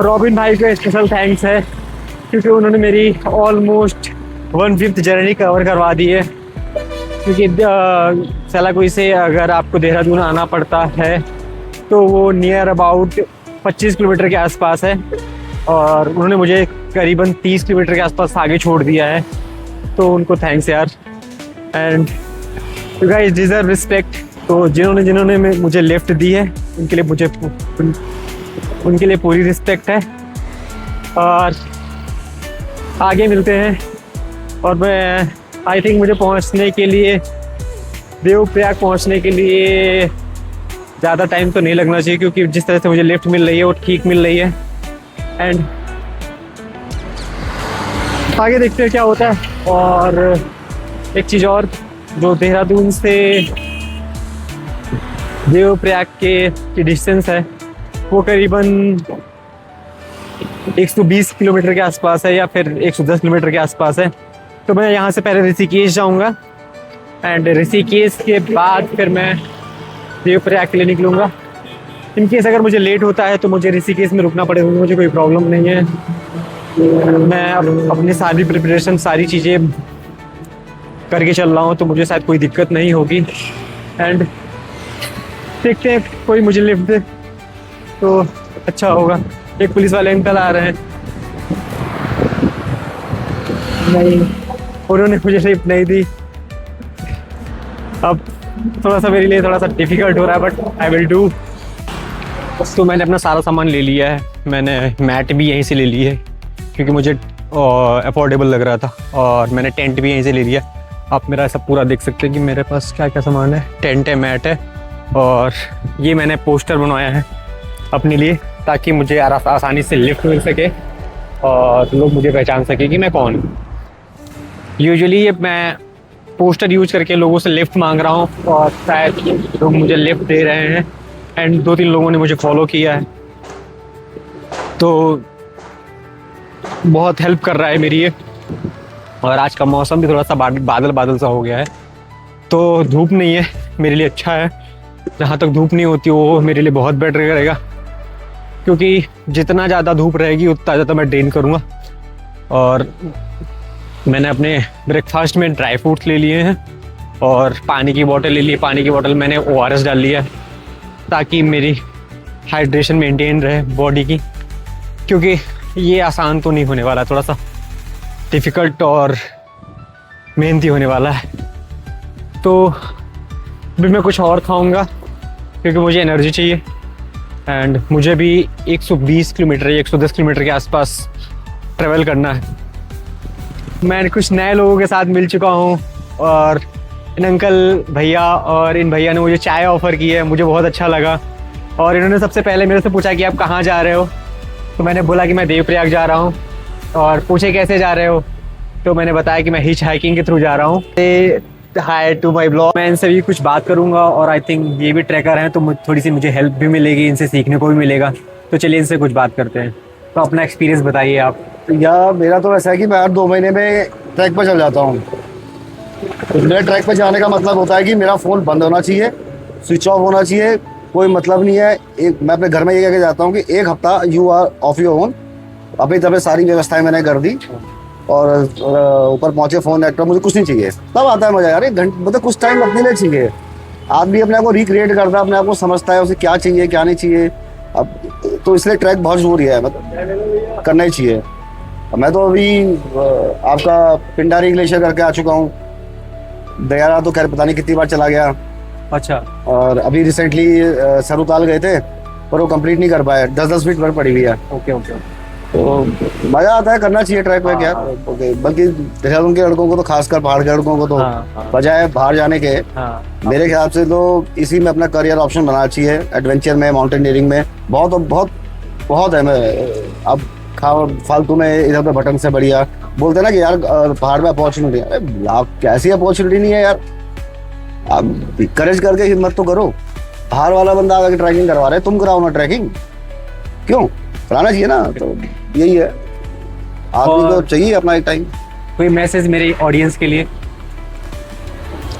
Robin भाई को special thanks है क्योंकि उन्होंने मेरी ऑलमोस्ट 1/5 जर्नी कवर करवा दी है। क्योंकि सेलाकुई से अगर आपको देहरादून आना पड़ता है तो वो नियर अबाउट 25 किलोमीटर के आसपास है और उन्होंने मुझे करीबन 30 किलोमीटर के आसपास आगे छोड़ दिया है, तो उनको थैंक्स यार। And you guys deserve respect. तो जिन्होंने मुझे लिफ्ट दी है उनके लिए पूरी रिस्पेक्ट है और आगे मिलते हैं। और मैं आई थिंक मुझे पहुंचने के लिए देवप्रयाग पहुंचने के लिए ज़्यादा टाइम तो नहीं लगना चाहिए क्योंकि जिस तरह से मुझे लिफ्ट मिल रही है वो ठीक मिल रही है। एंड आगे देखते हैं क्या होता है। और एक चीज़ और, जो देहरादून से देवप्रयाग की डिस्टेंस है वो करीबन 120 किलोमीटर के आसपास है या फिर 110 किलोमीटर के आसपास है। तो मैं यहाँ से पहले ऋषिकेश जाऊँगा एंड ऋषिकेश के बाद फिर मैं देवप्रयाग के लिए निकलूँगा। इन केस अगर मुझे लेट होता है तो मुझे ऋषिकेश में रुकना पड़ेगा, मुझे कोई प्रॉब्लम नहीं है। मैं अपनी सारी प्रिपरेशन सारी चीज़ें करके चल रहा हूँ तो मुझे शायद कोई दिक्कत नहीं होगी। एंड देखते हैं कोई मुझे लिफ्ट दे तो अच्छा होगा। एक पुलिस वाले अंकल आ रहे हैं, नहीं उन्होंने मुझे लिफ्ट नहीं दी। अब थोड़ा सा मेरे लिए थोड़ा सा डिफ़िकल्ट हो रहा है बट आई विल डू। तो मैंने अपना सारा सामान ले लिया है, मैंने मैट भी यहीं से ले ली है क्योंकि मुझे अफोर्डेबल लग रहा था और मैंने टेंट भी यहीं से ले लिया। आप मेरा सब पूरा देख सकते हैं कि मेरे पास क्या क्या सामान है। टेंट है, मैट है और ये मैंने पोस्टर बनवाया है अपने लिए ताकि मुझे आसानी से लिफ्ट मिल सके और लोग मुझे पहचान सके कि मैं कौन हूँ। यूजुअली ये मैं पोस्टर यूज करके लोगों से लिफ्ट मांग रहा हूँ और शायद लोग मुझे लिफ्ट दे रहे हैं। एंड 2-3 लोगों ने मुझे फॉलो किया है तो बहुत हेल्प कर रहा है मेरी ये। और आज का मौसम भी थोड़ा सा बादल बादल सा हो गया है तो धूप नहीं है, मेरे लिए अच्छा है। जहाँ तक धूप नहीं होती वो मेरे लिए बहुत बेटर रहेगा क्योंकि जितना ज़्यादा धूप रहेगी उतना ज़्यादा मैं ड्रेन करूँगा। और मैंने अपने ब्रेकफास्ट में ड्राई फ्रूट्स ले लिए हैं और पानी की बोतल ले ली। पानी की बोतल मैंने ORS डाल लिया है ताकि मेरी हाइड्रेशन मेंटेन रहे बॉडी की, क्योंकि ये आसान तो नहीं होने वाला, थोड़ा सा डिफ़िकल्ट और मेहनती होने वाला है। तो फिर मैं कुछ और खाऊंगा क्योंकि मुझे एनर्जी चाहिए। एंड मुझे भी 120 किलोमीटर या 110 किलोमीटर के आसपास ट्रैवल करना है। मैं कुछ नए लोगों के साथ मिल चुका हूँ और इन अंकल भैया और इन भैया ने मुझे चाय ऑफ़र की है, मुझे बहुत अच्छा लगा। और इन्होंने सबसे पहले मेरे से पूछा कि आप कहाँ जा रहे हो, तो मैंने बोला कि मैं देवप्रयाग जा रहा हूँ। और पूछे कैसे जा रहे हो, तो मैंने बताया कि मैं हिच हाइकिंग के थ्रू जा रहा हूँ। हाय टू माई ब्लॉग। मैं इनसे भी कुछ बात करूँगा और आई थिंक ये भी ट्रैकर हैं तो थोड़ी सी मुझे हेल्प भी मिलेगी, इनसे सीखने को भी मिलेगा। तो चलिए इनसे कुछ बात करते हैं। तो अपना एक्सपीरियंस बताइए आप। यार मेरा तो ऐसा है कि मैं हर 2 महीने में ट्रैक पर चल जाता हूँ। तो मेरे ट्रैक पर जाने का मतलब होता है कि मेरा फ़ोन बंद होना चाहिए, स्विच ऑफ होना चाहिए, कोई मतलब नहीं है। मैं अपने घर में ये कह के जाता हूँ कि 1 हफ्ता you are of your own. अपनी तरफ सारी व्यवस्थाएं मैंने कर दी और ऊपर पहुँचे फ़ोन नेट पर, मुझे कुछ नहीं चाहिए। तब आता है मज़ा यार। 1 घंटे मतलब कुछ टाइम अपने लिए चाहिए। आदमी अपने आप को रिक्रिएट करता है, अपने आप को समझता है उसे क्या चाहिए क्या नहीं चाहिए। अब तो इसलिए ट्रैक बहुत ज़रूरी है, मतलब करना ही चाहिए। मैं तो अभी आपका पिंडारी ग्लेशियर करके आ चुका हूँ। दयारा तो खैर पता नहीं कितनी बार चला गया। अच्छा। और अभी रिसेंटली सरुताल गए थे पर वो कंप्लीट नहीं कर पाए, 10-10 फीट पर पड़ी हुई है। Okay okay. तो मज़ा आता है, करना चाहिए ट्रैक पे क्या। बल्कि देहरादून के लड़कों को तो, खासकर पहाड़ के लड़कों को तो बजाय बाहर जाने के मेरे ख्याल से तो इसी में अपना करियर ऑप्शन बनाना चाहिए। एडवेंचर में, माउंटेनियरिंग में बहुत बहुत बहुत है। मैं अब फालतू में इधर उधर भटक से बढ़िया बोलते ना कि यार पहाड़ में अपॉर्चुनिटी। अरे कैसी अपॉर्चुनिटी नहीं है यार। आप करेज करके हिम्मत तो करो। बाहर वाला बंदा आगे ट्रैकिंग करवा रहे, तुम कराओ ना ट्रैकिंग, क्यों कराना चाहिए ना। तो यही है, आदमी को चाहिए अपना एक टाइम। कोई मैसेज मेरे ऑडियंस के लिए?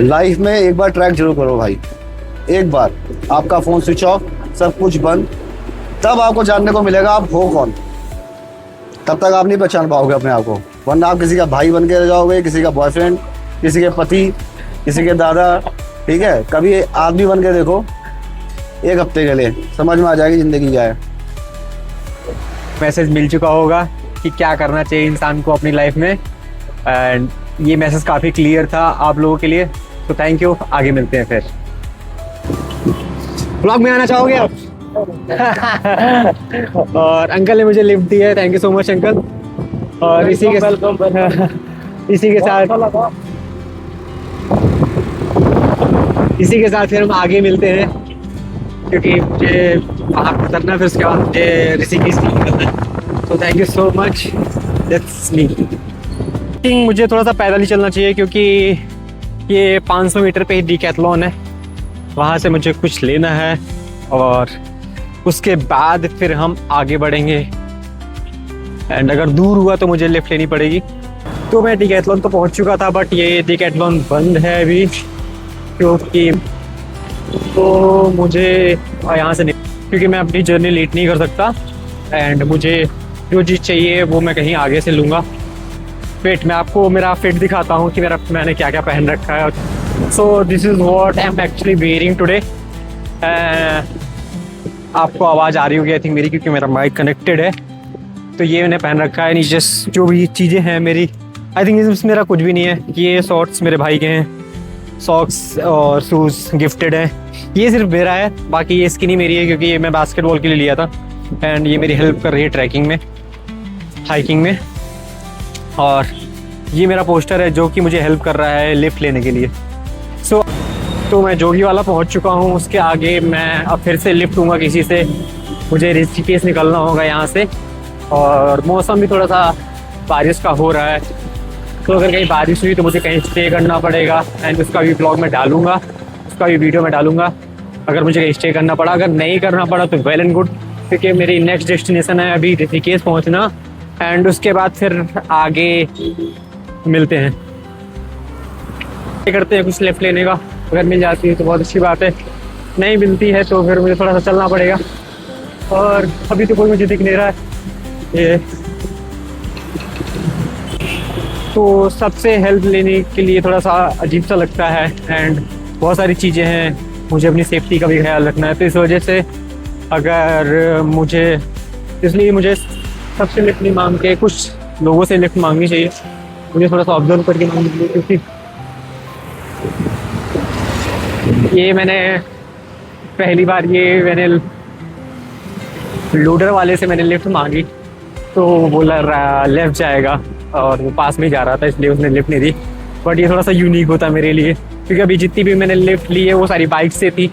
लाइफ में एक बार ट्रैक जरूर करो भाई, एक बार आपका फ़ोन स्विच ऑफ, सब कुछ बंद, तब आपको जानने को मिलेगा आप हो कौन। तब तक आप नहीं पहचान पाओगे अपने आप को, वरना आप किसी का भाई बन के रह जाओगे, किसी का बॉयफ्रेंड, किसी के पति, किसी के दादा। ठीक है, कभी आदमी बन के देखो 1 हफ्ते के लिए, समझ में आ जाएगी ज़िंदगी क्या है। मैसेज मिल चुका होगा कि क्या करना चाहिए इंसान को अपनी लाइफ में, एंड ये मैसेज काफ़ी क्लियर था आप लोगों के लिए, तो थैंक यू। आगे मिलते हैं फिर। ब्लॉग में आना चाहोगे आप? और अंकल ने मुझे लिफ्ट दी है, thank you so much uncle. और इसी के साथ फिर हम आगे मिलते हैं, क्योंकि मुझे वहाँ उतरना, फिर उसके बाद मुझे ऋषिकेश निकलना है। तो thank you so much, that's me. मुझे थोड़ा सा पैदल ही चलना चाहिए, क्योंकि ये 500 मीटर पे ही डिकैथलॉन है। वहाँ से मुझे कुछ लेना है और उसके बाद फिर हम आगे बढ़ेंगे, एंड अगर दूर हुआ तो मुझे लिफ्ट लेनी पड़ेगी। तो मैं डिकैथलॉन तो पहुँच चुका था, बट ये डिकैथलॉन बंद है अभी, क्योंकि तो मुझे यहाँ से नहीं, क्योंकि मैं अपनी जर्नी लेट नहीं कर सकता, एंड मुझे जो चीज़ चाहिए वो मैं कहीं आगे से लूँगा। वेट, मैं आपको मेरा फिट दिखाता हूँ कि मैंने क्या क्या पहन रखा है। So this is what I am actually wearing today. आपको आवाज़ आ रही होगी आई थिंक मेरी, क्योंकि मेरा माइक कनेक्टेड है। तो ये मैंने पहन रखा है, नीचे जो भी चीज़ें हैं मेरी, आई थिंक इसमें मेरा कुछ भी नहीं है। ये शॉर्ट्स मेरे भाई के हैं, सॉक्स और शूज़ गिफ्टेड है। ये सिर्फ मेरा है, बाकी ये इसकी नहीं मेरी है, क्योंकि ये मैं बास्केटबॉल के लिए लिया था, एंड ये मेरी हेल्प कर रही है ट्रैकिंग में, हाइकिंग में। और ये मेरा पोस्टर है जो कि मुझे हेल्प कर रहा है लिफ्ट लेने के लिए। तो मैं जोगी वाला पहुंच चुका हूं, उसके आगे मैं अब फिर से लिफ्ट लूँगा किसी से। मुझे ऋषिकेश निकलना होगा यहाँ से, और मौसम भी थोड़ा सा बारिश का हो रहा है, तो अगर कहीं बारिश हुई तो मुझे कहीं स्टे करना पड़ेगा, एंड उसका भी ब्लॉग में डालूंगा, उसका भी वीडियो में डालूंगा अगर मुझे कहीं स्टे करना पड़ा। अगर नहीं करना पड़ा तो वेल एंड गुड, क्योंकि मेरी नेक्स्ट डेस्टिनेशन है अभी ऋषिकेश पहुँचना, एंड उसके बाद फिर आगे मिलते हैं, करते हैं कुछ लिफ्ट लेने का। अगर मिल जाती है तो बहुत अच्छी बात है, नहीं मिलती है तो फिर मुझे थोड़ा सा चलना पड़ेगा। और अभी तो कोई मुझे दिख नहीं रहा है ये, तो सबसे हेल्प लेने के लिए थोड़ा सा अजीब सा लगता है, एंड बहुत सारी चीज़ें हैं, मुझे अपनी सेफ्टी का भी ख्याल रखना है। तो इस वजह से इसलिए मुझे सबसे लिफ्ट नहीं मांग के कुछ लोगों से लिफ्ट मांगनी चाहिए। मुझे थोड़ा सा ऑब्जर्व करके मांगनी चाहिए, क्योंकि ये मैंने पहली बार मैंने लोडर वाले से मैंने लिफ्ट मांगी, तो वो बोला लेफ्ट जाएगा, और वो पास में जा रहा था, इसलिए उसने लिफ्ट नहीं दी। बट ये थोड़ा सा यूनिक होता मेरे लिए, क्योंकि अभी जितनी भी मैंने लिफ्ट ली है वो सारी बाइक से थी।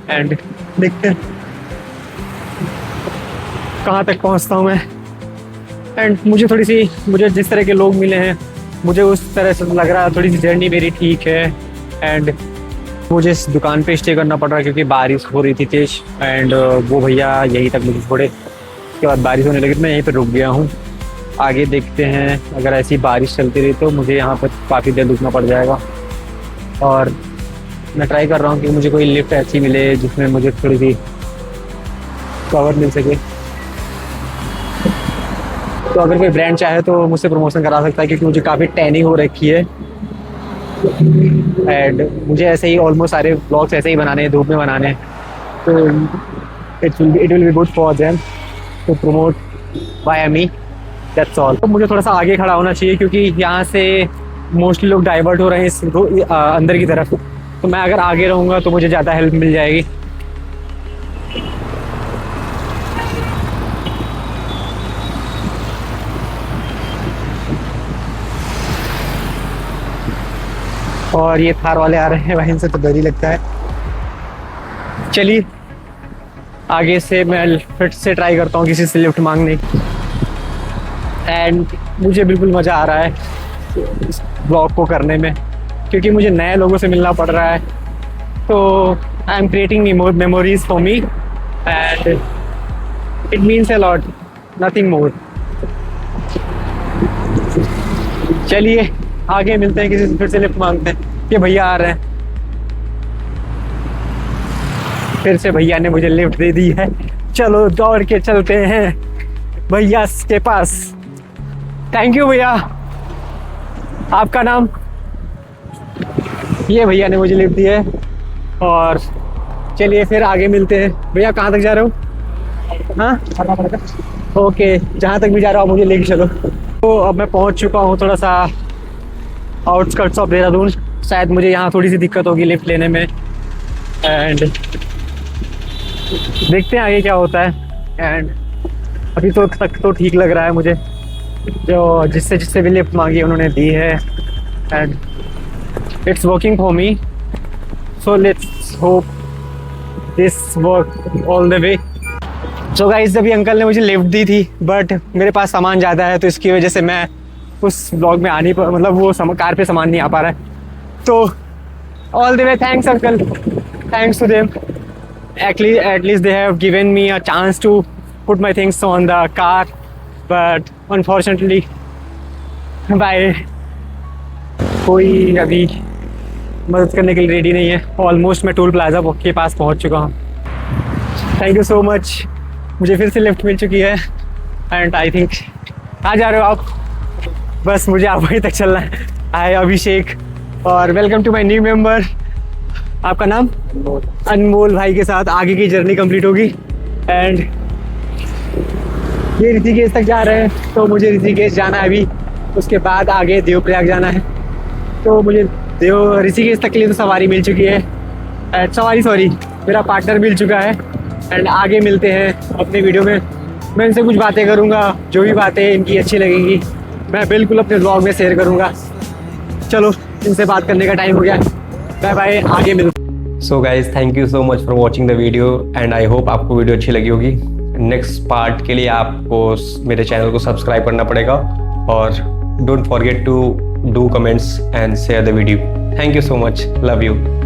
एंड देखते हैं कहाँ तक पहुँचता हूँ मैं। एंड मुझे जिस तरह के लोग मिले हैं, मुझे उस तरह से लग रहा है थोड़ी सी जर्नी मेरी ठीक है। एंड मुझे इस दुकान पे स्टे करना पड़ रहा है, क्योंकि बारिश हो रही थी तेज, एंड वो भैया यहीं तक मुझे छोड़े, उसके बाद बारिश होने लगी तो मैं यहीं पर रुक गया हूँ। आगे देखते हैं, अगर ऐसी बारिश चलती रही तो मुझे यहाँ पर काफ़ी देर रुकना पड़ जाएगा। और मैं ट्राई कर रहा हूँ कि मुझे कोई लिफ्ट ऐसी मिले जिसमें मुझे थोड़ी सी कवर मिल सके। तो अगर कोई ब्रांड चाहे तो मुझसे प्रमोशन करा सकता है, क्योंकि मुझे काफ़ी टैनिंग हो रखी है, एंड मुझे ऐसे ही ऑलमोस्ट सारे ब्लॉग्स ऐसे ही बनाने हैं, धूप में बनाने हैं। तो it will be good for them to promote by me, that's all. तो मुझे थोड़ा सा आगे खड़ा होना चाहिए, क्योंकि यहाँ से मोस्टली लोग डाइवर्ट हो रहे हैं इस अंदर की तरफ। तो मैं अगर आगे रहूँगा तो मुझे ज़्यादा हेल्प मिल जाएगी। और ये थार वाले आ रहे हैं, वहीं से तो डर ही लगता है। चलिए आगे से मैं फिर से ट्राई करता हूँ किसी से लिफ्ट मांगने की, एंड मुझे बिल्कुल मज़ा आ रहा है इस ब्लॉग को करने में, क्योंकि मुझे नए लोगों से मिलना पड़ रहा है। तो I am creating memories for me, and it means a lot, nothing more. चलिए आगे मिलते हैं, किसी से फिर से लिफ्ट मांगते हैं। ये भैया आ रहे हैं। फिर से भैया ने मुझे लिफ्ट दे दी है। चलो दौड़ के चलते हैं भैया के पास। थैंक यू भैया। आपका नाम? ये भैया ने मुझे लिफ्ट दी है और चलिए फिर आगे मिलते हैं। भैया कहाँ तक जा रहे हो? हाँ ओके, जहाँ तक भी जा रहा हूँ मुझे लेके चलो। तो अब मैं पहुँच चुका हूँ थोड़ा सा आउटस्कर्ट्स ऑफ देहरादून। शायद मुझे यहाँ थोड़ी सी दिक्कत होगी लिफ्ट लेने में, एंड देखते हैं आगे क्या होता है। एंड अभी तो तक तो ठीक लग रहा है मुझे, जो जिससे भी लिफ्ट मांगी उन्होंने दी है, and it's working for me, so let's hope this work all the way. So guys, अभी अंकल ने मुझे लिफ्ट दी थी बट मेरे पास सामान ज़्यादा है, तो इसकी वजह से मैं उस ब्लॉग में आ नहीं मतलब वो कार पे सामान नहीं आ पा रहा है। तो all the way thanks uncle, thanks to them. At least they have given me a chance to put my things on the car, but unfortunately by कोई अभी मदद करने के लिए रेडी नहीं है। ऑलमोस्ट मैं टोल प्लाजा के पास पहुंच चुका हूं। थैंक यू सो मच, मुझे फिर से लिफ्ट मिल चुकी है। एंड आई थिंक कहाँ जा रहे हो आप? बस मुझे आप वहीं तक चलना है। हाय अभिषेक, और welcome to my new member. आपका नाम? अनमोल भाई के साथ आगे की जर्नी कंप्लीट होगी। एंड ये ऋषिकेश तक जा रहे हैं, तो मुझे ऋषिकेश जाना है अभी, उसके बाद आगे देवप्रयाग जाना है। तो मुझे ऋषिकेश तक के लिए तो सवारी मिल चुकी है, सॉरी मेरा पार्टनर मिल चुका है। एंड आगे मिलते हैं अपने वीडियो में। मैं इनसे कुछ बातें करूँगा, जो भी बातें इनकी अच्छी लगेंगी मैं बिल्कुल अपने ब्लॉग में शेयर करूँगा। चलो, इनसे बात करने का टाइम हो गया, बाय बाय, आगे मिलते। So guys, thank you so much for watching the video, and I hope आपको वीडियो अच्छी लगी होगी। नेक्स्ट पार्ट के लिए आपको मेरे चैनल को सब्सक्राइब करना पड़ेगा, और don't forget to do comments and share the video. Thank you so much, love you.